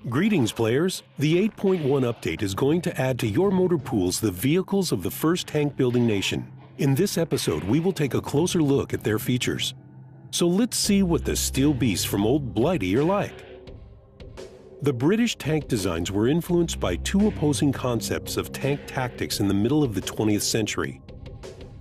Greetings, players! The 8.1 update is going to add to your motor pools the vehicles of the first tank-building nation. In this episode, we will take a closer look at their features. So let's see what the steel beasts from Old Blighty are like. The British tank designs were influenced by two opposing concepts of tank tactics in the middle of the 20th century.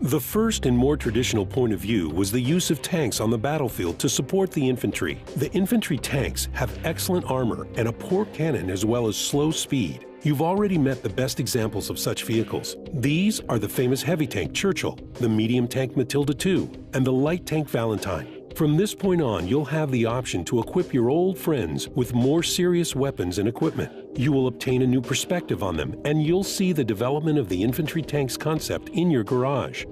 The first and more traditional point of view was the use of tanks on the battlefield to support the infantry. The infantry tanks have excellent armor and a poor cannon as well as slow speed. You've already met the best examples of such vehicles. These are the famous heavy tank Churchill, the medium tank Matilda II, and the light tank Valentine. From this point on, you'll have the option to equip your old friends with more serious weapons and equipment. You will obtain a new perspective on them, and you'll see the development of the infantry tanks concept in your garage.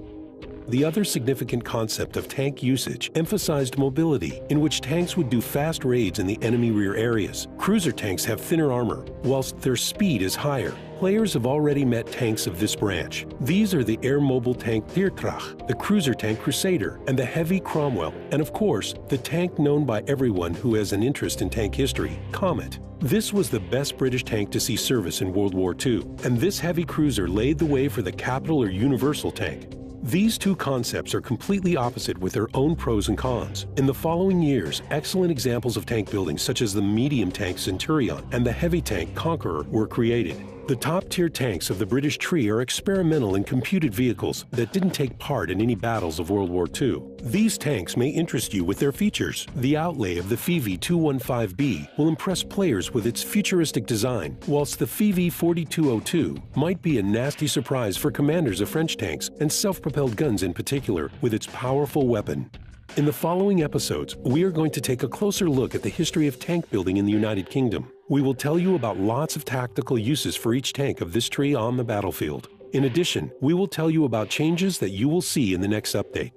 The other significant concept of tank usage emphasized mobility, in which tanks would do fast raids in the enemy rear areas. Cruiser tanks have thinner armor, whilst their speed is higher. Players have already met tanks of this branch. These are the air-mobile tank Viertracht, the cruiser tank Crusader, and the heavy Cromwell, and of course, the tank known by everyone who has an interest in tank history, Comet. This was the best British tank to see service in World War II, and this heavy cruiser laid the way for the capital or universal tank. These two concepts are completely opposite with their own pros and cons. In the following years, excellent examples of tank building such as the medium tank Centurion and the heavy tank Conqueror were created. The top-tier tanks of the British tree are experimental and computed vehicles that didn't take part in any battles of World War II. These tanks may interest you with their features. The outlay of the FV215B will impress players with its futuristic design, whilst the FV4202 might be a nasty surprise for commanders of French tanks and self-propelled guns in particular with its powerful weapon. In the following episodes, we are going to take a closer look at the history of tank building in the United Kingdom. We will tell you about lots of tactical uses for each tank of this tree on the battlefield. In addition, we will tell you about changes that you will see in the next update.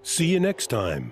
See you next time!